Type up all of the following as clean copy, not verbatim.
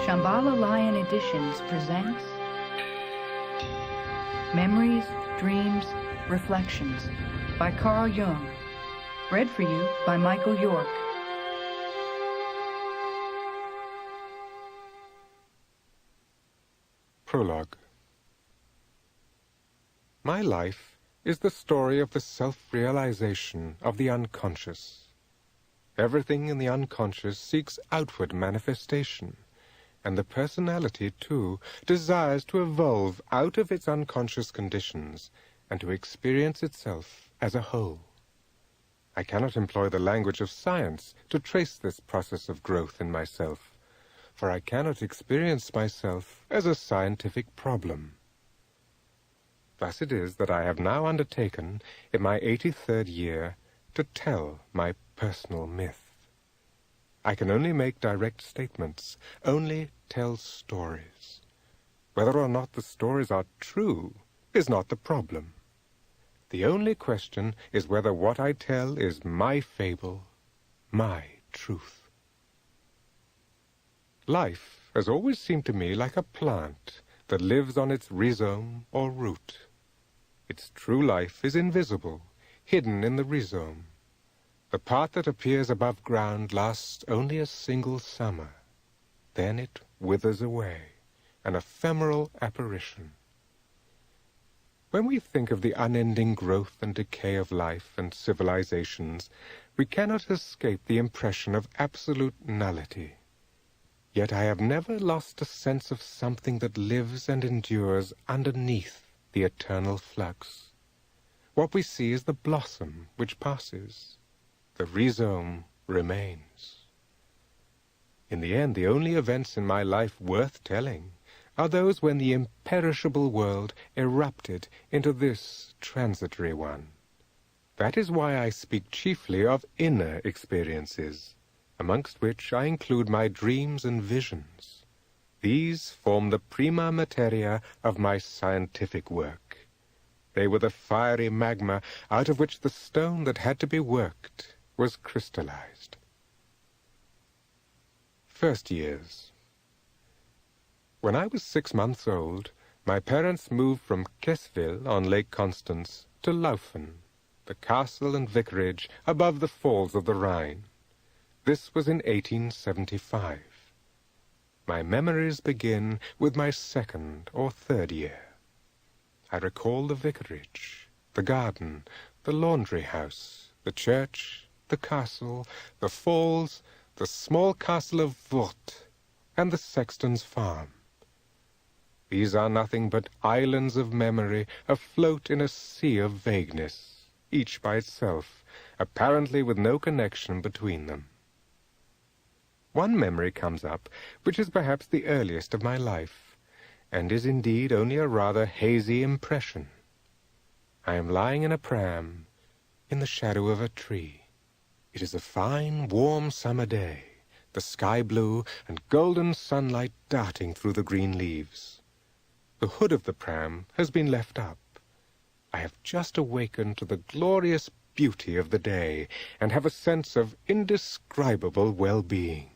Shambhala Lion Editions presents Memories, Dreams, Reflections by Carl Jung. Read for you by Michael York. Prologue. My life is the story of the self-realization of the unconscious. Everything in the unconscious seeks outward manifestation, and the personality, too, desires to evolve out of its unconscious conditions and to experience itself as a whole. I cannot employ the language of science to trace this process of growth in myself, for I cannot experience myself as a scientific problem. Thus it is that I have now undertaken, in my 83rd year, to tell my personal myth. I can only make direct statements, only tell stories. Whether or not the stories are true is not the problem. The only question is whether what I tell is my fable, my truth. Life has always seemed to me like a plant that lives on its rhizome or root. Its true life is invisible, hidden in the rhizome. The part that appears above ground lasts only a single summer. Then it withers away, an ephemeral apparition. When we think of the unending growth and decay of life and civilizations, we cannot escape the impression of absolute nullity. Yet I have never lost a sense of something that lives and endures underneath the eternal flux. What we see is the blossom which passes. The rhizome remains. In the end, the only events in my life worth telling are those when the imperishable world erupted into this transitory one. That is why I speak chiefly of inner experiences, amongst which I include my dreams and visions. These form the prima materia of my scientific work. They were the fiery magma out of which the stone that had to be worked was crystallized. First years. When I was 6 months old, my parents moved from Kessville on Lake Constance to Laufen, the castle and vicarage above the falls of the Rhine. This was in 1875. My memories begin with my 2nd or 3rd year. I recall the vicarage, the garden, the laundry house, the church, the castle, the falls, the small castle of Wurt, and the sexton's farm. These are nothing but islands of memory afloat in a sea of vagueness, each by itself, apparently with no connection between them. One memory comes up, which is perhaps the earliest of my life, and is indeed only a rather hazy impression. I am lying in a pram, in the shadow of a tree. It is a fine, warm summer day, the sky blue and golden sunlight darting through the green leaves. The hood of the pram has been left up. I have just awakened to the glorious beauty of the day and have a sense of indescribable well-being.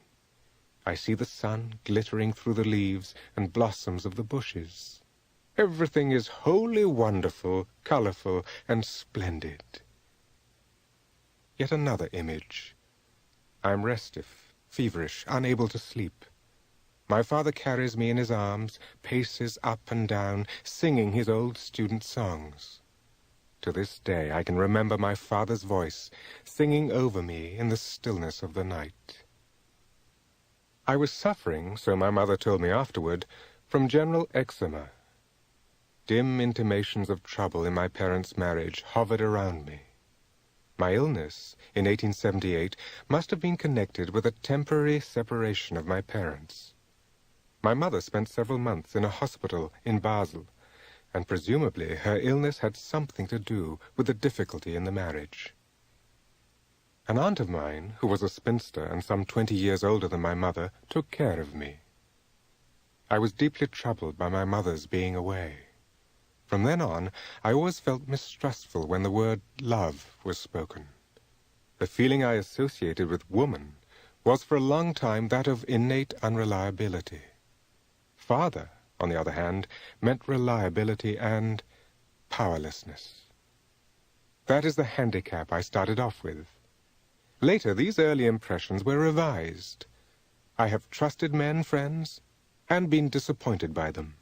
I see the sun glittering through the leaves and blossoms of the bushes. Everything is wholly wonderful, colorful, and splendid. Yet another image. I am restive, feverish, unable to sleep. My father carries me in his arms, paces up and down, singing his old student songs. To this day I can remember my father's voice, singing over me in the stillness of the night. I was suffering, so my mother told me afterward, from general eczema. Dim intimations of trouble in my parents' marriage hovered around me. My illness, in 1878, must have been connected with a temporary separation of my parents. My mother spent several months in a hospital in Basel, and presumably her illness had something to do with the difficulty in the marriage. An aunt of mine, who was a spinster and some 20 years older than my mother, took care of me. I was deeply troubled by my mother's being away. From then on, I always felt mistrustful when the word love was spoken. The feeling I associated with woman was for a long time that of innate unreliability. father, on the other hand, meant reliability and powerlessness. That is the handicap I started off with. Later, these early impressions were revised. I have trusted men, friends, and been disappointed by them.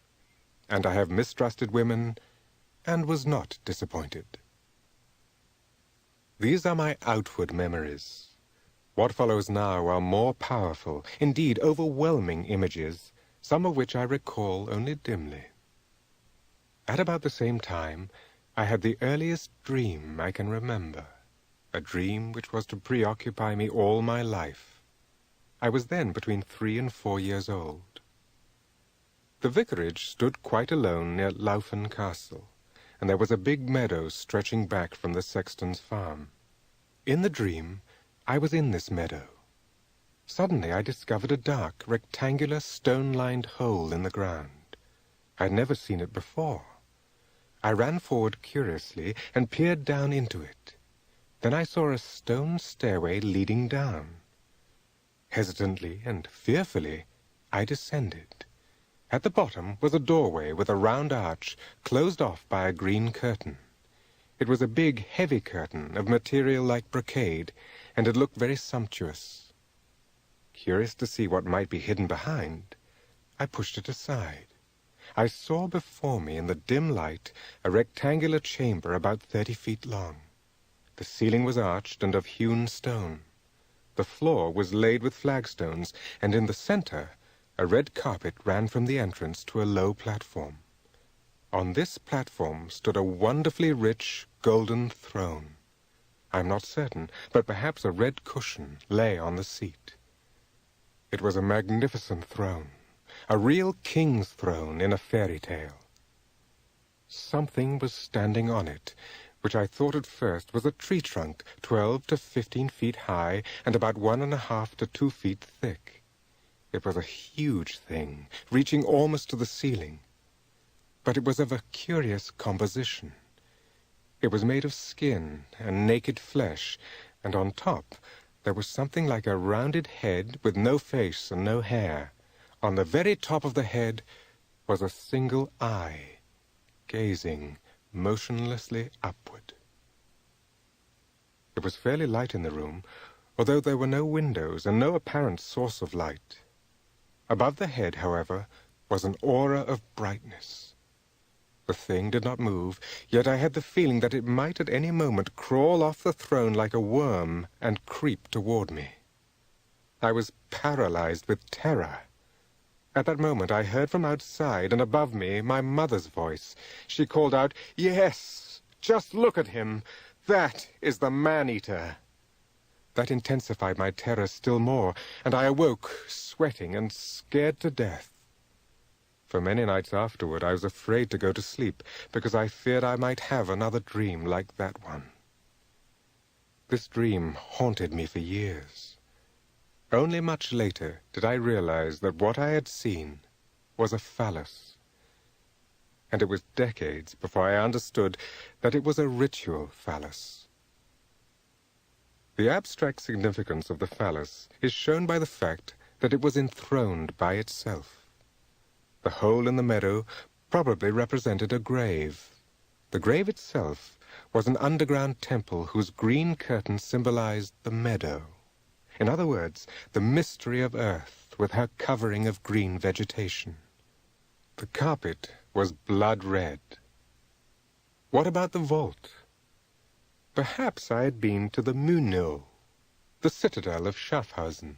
And I have mistrusted women, and was not disappointed. These are my outward memories. What follows now are more powerful, indeed overwhelming images, some of which I recall only dimly. At about the same time, I had the earliest dream I can remember, a dream which was to preoccupy me all my life. I was then between 3 and 4 years old. The vicarage stood quite alone near Laufen Castle, and there was a big meadow stretching back from the sexton's farm. In the dream, I was in this meadow. Suddenly I discovered a dark, rectangular, stone-lined hole in the ground. I had never seen it before. I ran forward curiously and peered down into it. Then I saw a stone stairway leading down. Hesitantly and fearfully, I descended. At the bottom was a doorway with a round arch closed off by a green curtain. It was a big, heavy curtain of material like brocade, and it looked very sumptuous. Curious to see what might be hidden behind, I pushed it aside. I saw before me in the dim light a rectangular chamber about 30 feet long. The ceiling was arched and of hewn stone. The floor was laid with flagstones, and in the center a red carpet ran from the entrance to a low platform. On this platform stood a wonderfully rich golden throne. I am not certain, but perhaps a red cushion lay on the seat. It was a magnificent throne, a real king's throne in a fairy tale. Something was standing on it, which I thought at first was a tree trunk 12 to 15 feet high and about 1½ to 2 feet thick. It was a huge thing, reaching almost to the ceiling. But it was of a curious composition. It was made of skin and naked flesh, and on top there was something like a rounded head with no face and no hair. On the very top of the head was a single eye, gazing motionlessly upward. It was fairly light in the room, although there were no windows and no apparent source of light. Above the head, however, was an aura of brightness. The thing did not move, yet I had the feeling that it might at any moment crawl off the throne like a worm and creep toward me. I was paralyzed with terror. At that moment I heard from outside and above me my mother's voice. She called out, "Yes, just look at him. That is the man-eater." That intensified my terror still more, and I awoke, sweating and scared to death. For many nights afterward I was afraid to go to sleep, because I feared I might have another dream like that one. This dream haunted me for years. Only much later did I realize that what I had seen was a phallus. And it was decades before I understood that it was a ritual phallus. The abstract significance of the phallus is shown by the fact that it was enthroned by itself. The hole in the meadow probably represented a grave. The grave itself was an underground temple whose green curtain symbolized the meadow. In other words, the mystery of earth with her covering of green vegetation. The carpet was blood red. What about the vault? Perhaps I had been to the Mühlenhof, the citadel of Schaffhausen.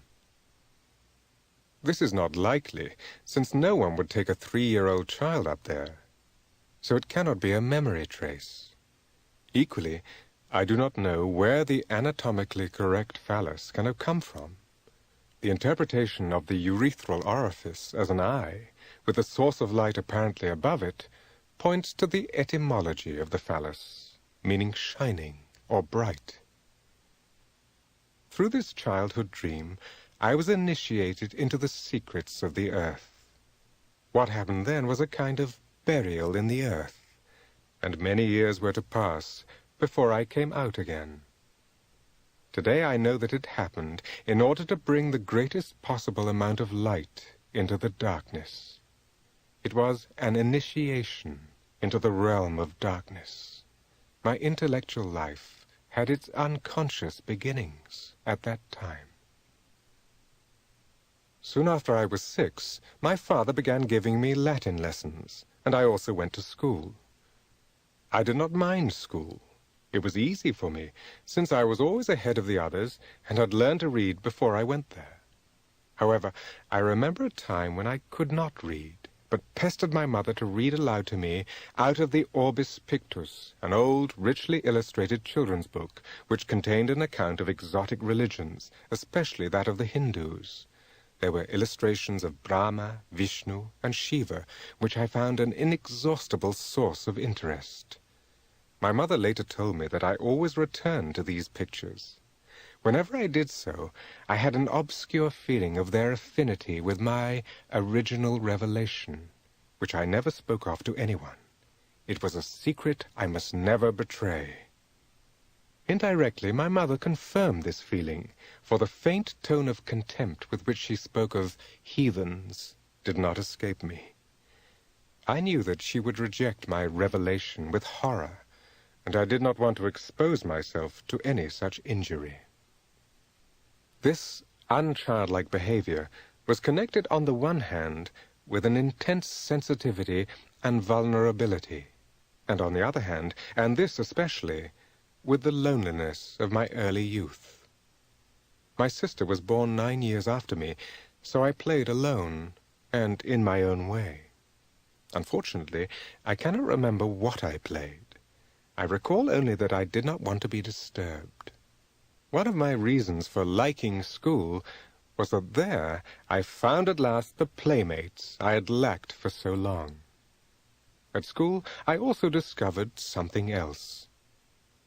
This is not likely, since no one would take a 3-year-old child up there. So it cannot be a memory trace. Equally, I do not know where the anatomically correct phallus can have come from. The interpretation of the urethral orifice as an eye, with a source of light apparently above it, points to the etymology of the phallus, meaning shining or bright. Through this childhood dream, I was initiated into the secrets of the earth. What happened then was a kind of burial in the earth, and many years were to pass before I came out again. Today I know that it happened in order to bring the greatest possible amount of light into the darkness. It was an initiation into the realm of darkness. My intellectual life had its unconscious beginnings at that time. Soon after I was 6, my father began giving me Latin lessons, and I also went to school. I did not mind school. It was easy for me, since I was always ahead of the others and had learned to read before I went there. However, I remember a time when I could not read, but pestered my mother to read aloud to me out of the Orbis Pictus, an old, richly illustrated children's book, which contained an account of exotic religions, especially that of the Hindus. There were illustrations of Brahma, Vishnu, and Shiva, which I found an inexhaustible source of interest. My mother later told me that I always returned to these pictures. Whenever I did so, I had an obscure feeling of their affinity with my original revelation, which I never spoke of to anyone. It was a secret I must never betray. Indirectly, my mother confirmed this feeling, for the faint tone of contempt with which she spoke of heathens did not escape me. I knew that she would reject my revelation with horror, and I did not want to expose myself to any such injury. This unchildlike behavior was connected on the one hand with an intense sensitivity and vulnerability, and on the other hand, and this especially, with the loneliness of my early youth. My sister was born 9 years after me, so I played alone and in my own way. Unfortunately, I cannot remember what I played. I recall only that I did not want to be disturbed. One of my reasons for liking school was that there I found at last the playmates I had lacked for so long. At school, I also discovered something else.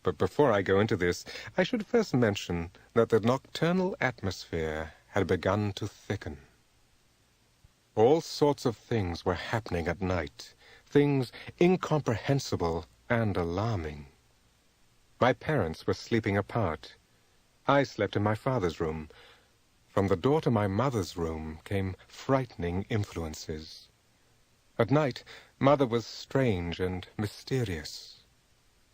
But before I go into this, I should first mention that the nocturnal atmosphere had begun to thicken. All sorts of things were happening at night, things incomprehensible and alarming. My parents were sleeping apart. I slept in my father's room. From the door to my mother's room came frightening influences. At night, Mother was strange and mysterious.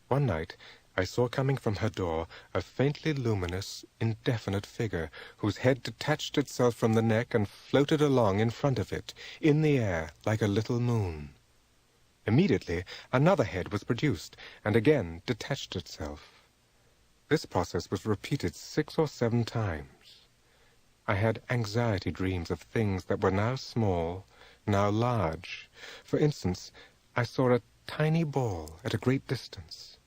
One night, I saw coming from her door a faintly luminous, indefinite figure, whose head detached itself from the neck and floated along in front of it, in the air, like a little moon. Immediately, another head was produced, and again detached itself. This process was repeated 6 or 7 times. I had anxiety dreams of things that were now small, now large. For instance, I saw a tiny ball at a great distance.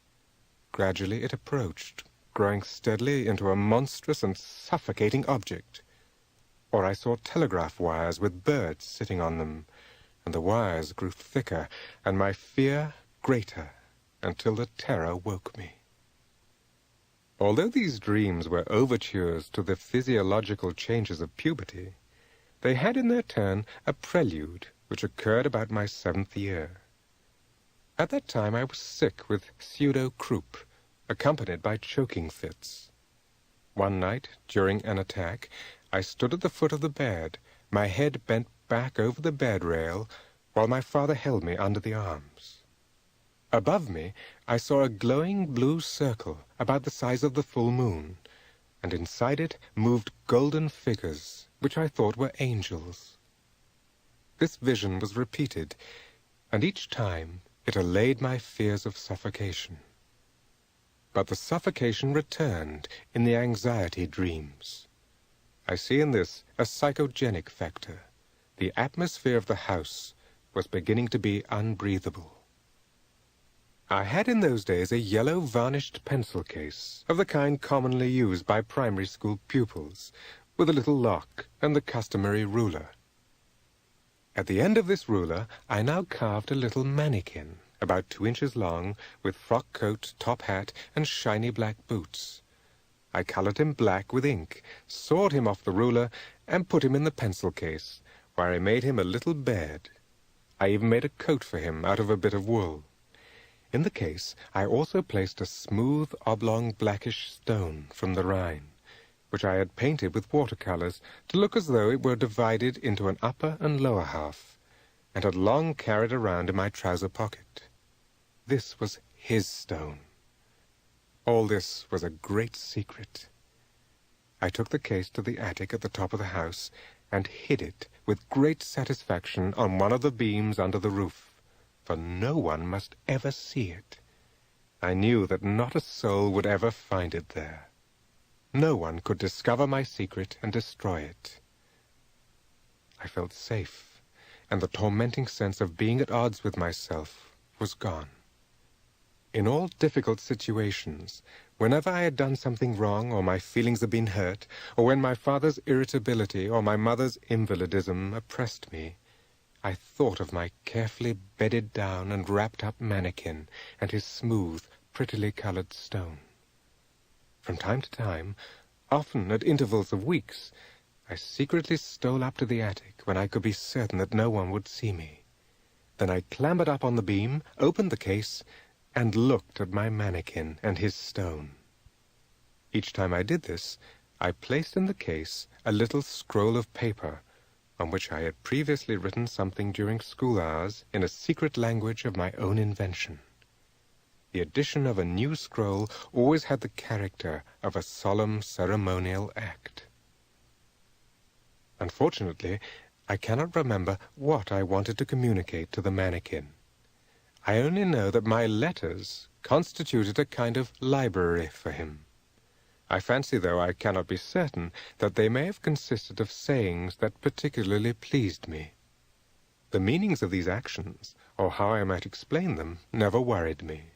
Gradually it approached, growing steadily into a monstrous and suffocating object. Or I saw telegraph wires with birds sitting on them, and the wires grew thicker, and my fear greater, until the terror woke me. Although these dreams were overtures to the physiological changes of puberty, they had in their turn a prelude which occurred about my 7th year. At that time I was sick with pseudo-croup, accompanied by choking fits. One night, during an attack, I stood at the foot of the bed, my head bent back over the bed rail, while my father held me under the arms. Above me, I saw a glowing blue circle about the size of the full moon, and inside it moved golden figures, which I thought were angels. This vision was repeated, and each time it allayed my fears of suffocation. But the suffocation returned in the anxiety dreams. I see in this a psychogenic factor. The atmosphere of the house was beginning to be unbreathable. I had in those days a yellow varnished pencil case, of the kind commonly used by primary school pupils, with a little lock and the customary ruler. At the end of this ruler I now carved a little mannequin, about 2 inches long, with frock coat, top hat, and shiny black boots. I colored him black with ink, sawed him off the ruler, and put him in the pencil case, where I made him a little bed. I even made a coat for him out of a bit of wool. In the case I also placed a smooth, oblong, blackish stone from the Rhine, which I had painted with watercolors to look as though it were divided into an upper and lower half. and had long carried around in my trouser pocket. This was his stone. All this was a great secret. I took the case to the attic at the top of the house and hid it with great satisfaction on one of the beams under the roof, for no one must ever see it. I knew that not a soul would ever find it there. No one could discover my secret and destroy it. I felt safe, and the tormenting sense of being at odds with myself was gone. In all difficult situations, whenever I had done something wrong, or my feelings had been hurt, or when my father's irritability or my mother's invalidism oppressed me, I thought of my carefully bedded down and wrapped up mannequin and his smooth, prettily colored stone. From time to time, often at intervals of weeks, I secretly stole up to the attic when I could be certain that no one would see me. Then I clambered up on the beam, opened the case, and looked at my mannequin and his stone. Each time I did this, I placed in the case a little scroll of paper on which I had previously written something during school hours in a secret language of my own invention. The addition of a new scroll always had the character of a solemn ceremonial act. Unfortunately, I cannot remember what I wanted to communicate to the mannequin. I only know that my letters constituted a kind of library for him. I fancy, though I cannot be certain, that they may have consisted of sayings that particularly pleased me. The meanings of these actions, or how I might explain them, never worried me.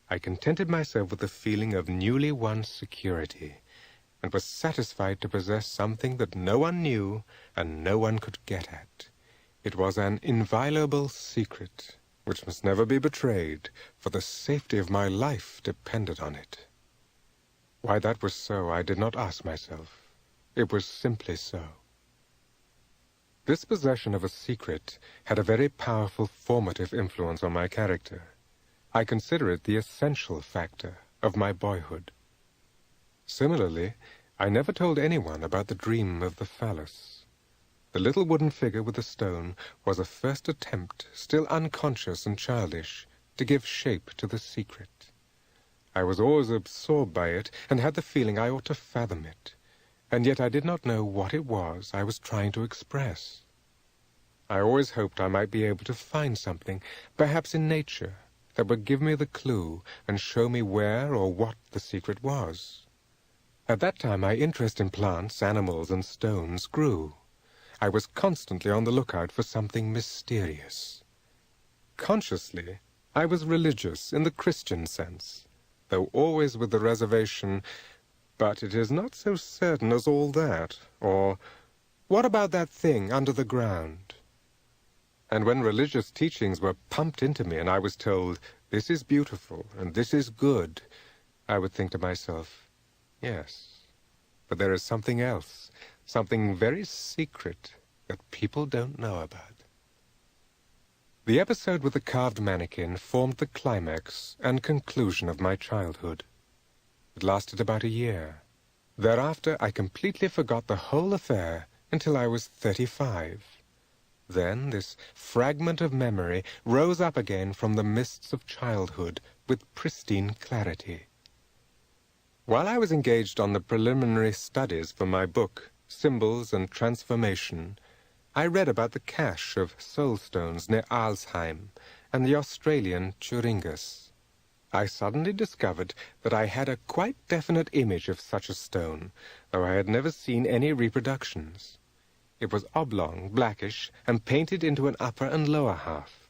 I contented myself with the feeling of newly won security, and was satisfied to possess something that no one knew and no one could get at. It was an inviolable secret, which must never be betrayed, for the safety of my life depended on it. Why that was so, I did not ask myself. It was simply so. This possession of a secret had a very powerful formative influence on my character. I consider it the essential factor of my boyhood. Similarly, I never told anyone about the dream of the phallus. The little wooden figure with the stone was a first attempt, still unconscious and childish, to give shape to the secret. I was always absorbed by it, and had the feeling I ought to fathom it, and yet I did not know what it was I was trying to express. I always hoped I might be able to find something, perhaps in nature, that would give me the clue and show me where or what the secret was. At that time my interest in plants, animals, and stones grew. I was constantly on the lookout for something mysterious. Consciously, I was religious in the Christian sense, though always with the reservation, but it is not so certain as all that, or, what about that thing under the ground? And when religious teachings were pumped into me and I was told, this is beautiful and this is good, I would think to myself, yes, but there is something else, something very secret that people don't know about. The episode with the carved mannequin formed the climax and conclusion of my childhood. It lasted about a year. Thereafter I completely forgot the whole affair until I was 35. Then this fragment of memory rose up again from the mists of childhood with pristine clarity. While I was engaged on the preliminary studies for my book, Symbols and Transformation, I read about the cache of soulstones near Alsheim and the Australian Turingus. I suddenly discovered that I had a quite definite image of such a stone, though I had never seen any reproductions. It was oblong, blackish, and painted into an upper and lower half.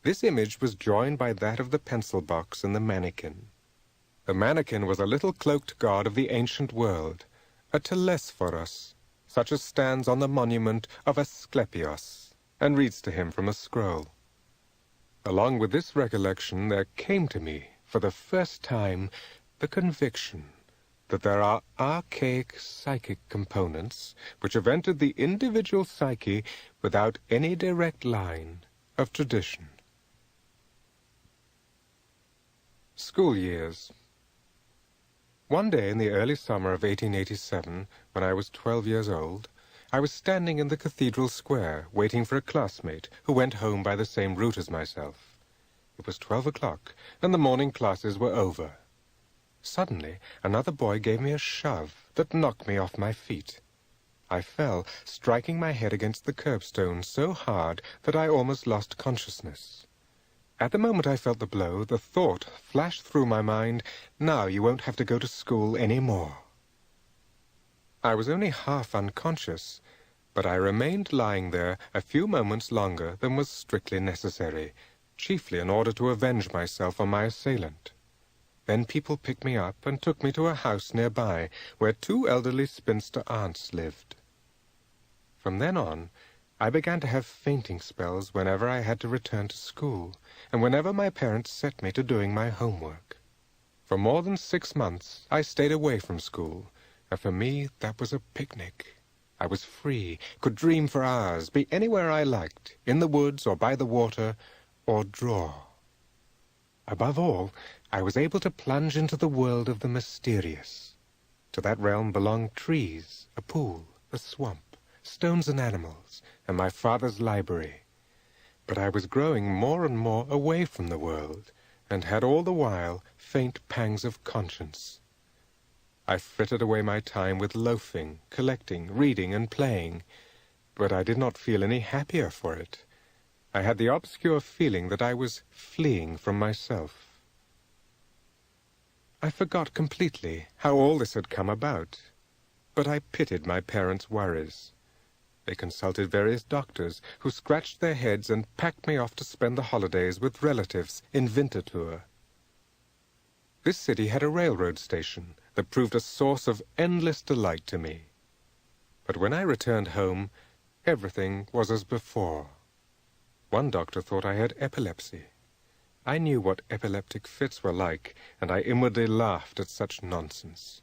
This image was joined by that of the pencil box and the mannequin. The mannequin was a little cloaked god of the ancient world, a Telesphorus, such as stands on the monument of Asclepios, and reads to him from a scroll. Along with this recollection there came to me, for the first time, the conviction that there are archaic psychic components which have entered the individual psyche without any direct line of tradition. School years. One day in the early summer of 1887, when I was 12 years old, I was standing in the cathedral square, waiting for a classmate who went home by the same route as myself. It was 12 o'clock, and the morning classes were over. Suddenly, another boy gave me a shove that knocked me off my feet. I fell, striking my head against the curbstone so hard that I almost lost consciousness. At the moment I felt the blow, the thought flashed through my mind, "Now you won't have to go to school any more." I was only half unconscious, but I remained lying there a few moments longer than was strictly necessary, chiefly in order to avenge myself on my assailant. Then people picked me up and took me to a house nearby, where 2 elderly spinster aunts lived. From then on, I began to have fainting spells whenever I had to return to school, and whenever my parents set me to doing my homework. For more than 6 months, I stayed away from school, and for me that was a picnic. I was free, could dream for hours, be anywhere I liked, in the woods or by the water, or draw. Above all, I was able to plunge into the world of the mysterious. To that realm belonged trees, a pool, a swamp, stones and animals, and my father's library. But I was growing more and more away from the world, and had all the while faint pangs of conscience. I frittered away my time with loafing, collecting, reading, and playing, but I did not feel any happier for it. I had the obscure feeling that I was fleeing from myself. I forgot completely how all this had come about, but I pitied my parents' worries. They consulted various doctors, who scratched their heads and packed me off to spend the holidays with relatives in Winterthur. This city had a railroad station that proved a source of endless delight to me. But when I returned home, everything was as before. One doctor thought I had epilepsy. I knew what epileptic fits were like, and I inwardly laughed at such nonsense.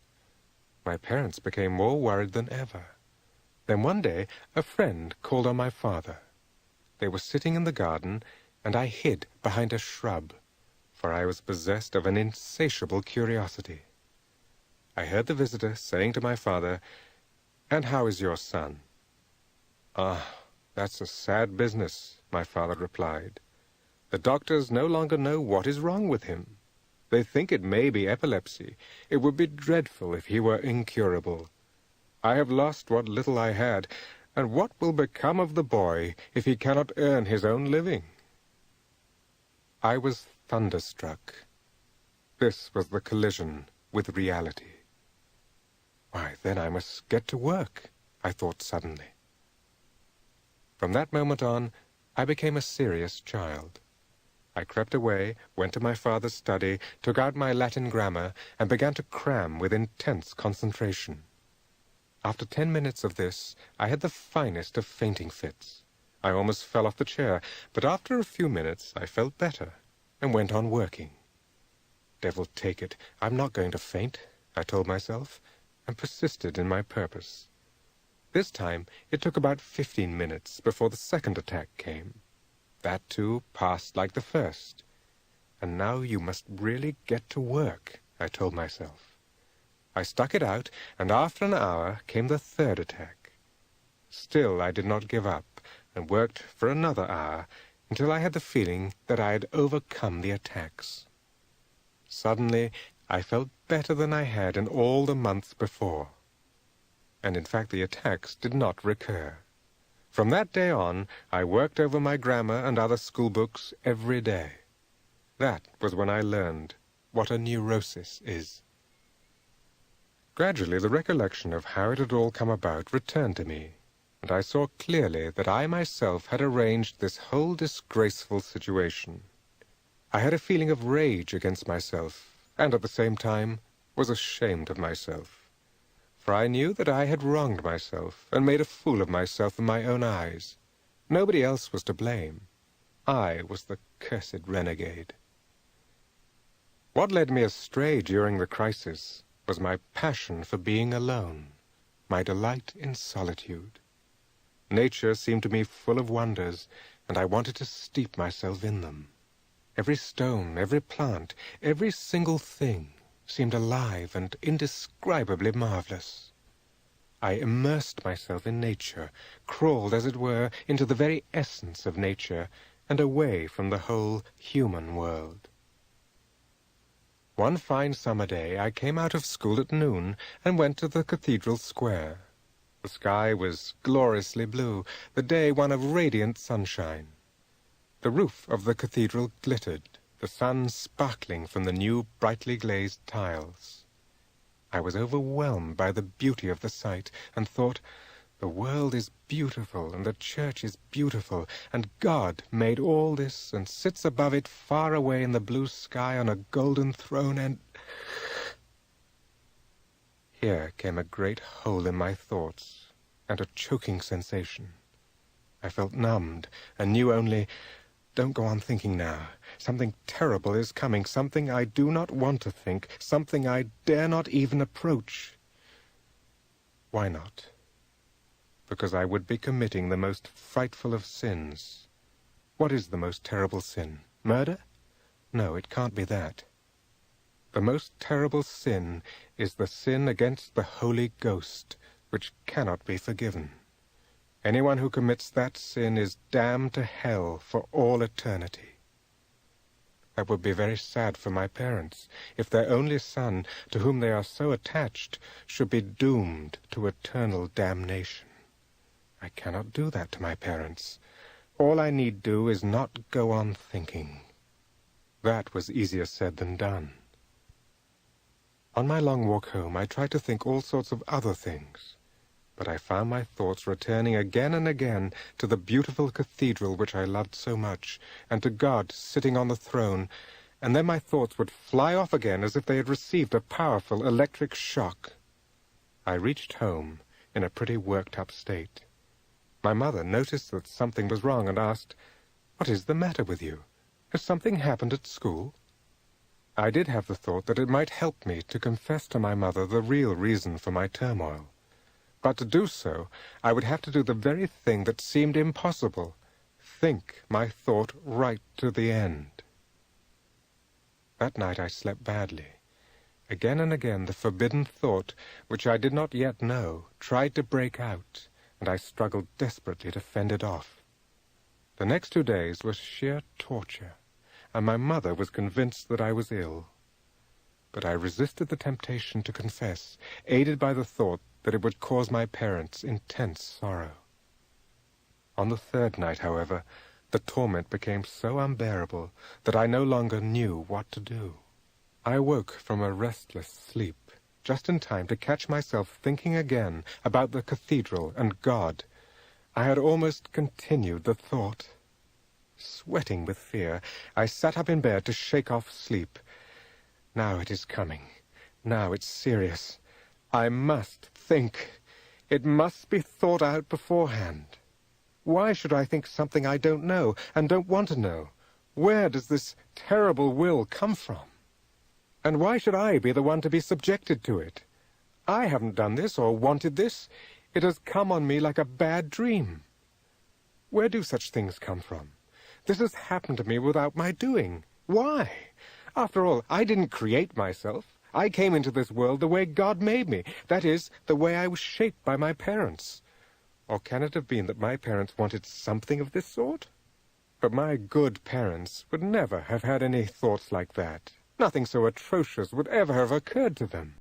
My parents became more worried than ever. Then one day a friend called on my father. They were sitting in the garden, and I hid behind a shrub, for I was possessed of an insatiable curiosity. I heard the visitor saying to my father, "And how is your son?" "Ah, that's a sad business," my father replied. "The doctors no longer know what is wrong with him. They think it may be epilepsy. It would be dreadful if he were incurable. I have lost what little I had, and what will become of the boy if he cannot earn his own living?" I was thunderstruck. This was the collision with reality. Why, then I must get to work, I thought suddenly. From that moment on, I became a serious child. I crept away, went to my father's study, took out my Latin grammar, and began to cram with intense concentration. After 10 minutes of this, I had the finest of fainting fits. I almost fell off the chair, but after a few minutes I felt better, and went on working. Devil take it, I'm not going to faint, I told myself, and persisted in my purpose. This time it took about 15 minutes before the second attack came. That, too, passed like the first. And now you must really get to work, I told myself. I stuck it out, and after an hour came the third attack. Still I did not give up, and worked for another hour, until I had the feeling that I had overcome the attacks. Suddenly I felt better than I had in all the months before. And in fact the attacks did not recur. From that day on, I worked over my grammar and other school books every day. That was when I learned what a neurosis is. Gradually the recollection of how it had all come about returned to me, and I saw clearly that I myself had arranged this whole disgraceful situation. I had a feeling of rage against myself, and at the same time was ashamed of myself. For I knew that I had wronged myself and made a fool of myself in my own eyes. Nobody else was to blame. I was the cursed renegade. What led me astray during the crisis was my passion for being alone, my delight in solitude. Nature seemed to me full of wonders, and I wanted to steep myself in them. Every stone, every plant, every single thing seemed alive and indescribably marvelous. I immersed myself in nature, crawled, as it were, into the very essence of nature, and away from the whole human world. One fine summer day I came out of school at noon and went to the cathedral square. The sky was gloriously blue, the day one of radiant sunshine. The roof of the cathedral glittered, the sun sparkling from the new brightly glazed tiles. I was overwhelmed by the beauty of the sight, and thought, the world is beautiful, and the church is beautiful, and God made all this, and sits above it far away in the blue sky on a golden throne, and... Here came a great hole in my thoughts, and a choking sensation. I felt numbed, and knew only, don't go on thinking now. Something terrible is coming, something I do not want to think, something I dare not even approach. Why not? Because I would be committing the most frightful of sins. What is the most terrible sin? Murder? No, it can't be that. The most terrible sin is the sin against the Holy Ghost, which cannot be forgiven. Anyone who commits that sin is damned to hell for all eternity. That would be very sad for my parents, if their only son, to whom they are so attached, should be doomed to eternal damnation. I cannot do that to my parents. All I need do is not go on thinking. That was easier said than done. On my long walk home, I tried to think all sorts of other things. But I found my thoughts returning again and again to the beautiful cathedral which I loved so much, and to God sitting on the throne, and then my thoughts would fly off again as if they had received a powerful electric shock. I reached home in a pretty worked-up state. My mother noticed that something was wrong and asked, "What is the matter with you? Has something happened at school?" I did have the thought that it might help me to confess to my mother the real reason for my turmoil. But to do so, I would have to do the very thing that seemed impossible, think my thought right to the end. That night I slept badly. Again and again the forbidden thought, which I did not yet know, tried to break out, and I struggled desperately to fend it off. The next 2 days were sheer torture, and my mother was convinced that I was ill. But I resisted the temptation to confess, aided by the thought that it would cause my parents intense sorrow. On the 3rd night, however, the torment became so unbearable that I no longer knew what to do. I awoke from a restless sleep, just in time to catch myself thinking again about the cathedral and God. I had almost continued the thought. Sweating with fear, I sat up in bed to shake off sleep. Now it is coming. Now it's serious. I must think. It must be thought out beforehand. Why should I think something I don't know and don't want to know? Where does this terrible will come from? And why should I be the one to be subjected to it? I haven't done this or wanted this. It has come on me like a bad dream. Where do such things come from? This has happened to me without my doing. Why? After all, I didn't create myself. I came into this world the way God made me. That is, the way I was shaped by my parents. Or can it have been that my parents wanted something of this sort? But my good parents would never have had any thoughts like that. Nothing so atrocious would ever have occurred to them.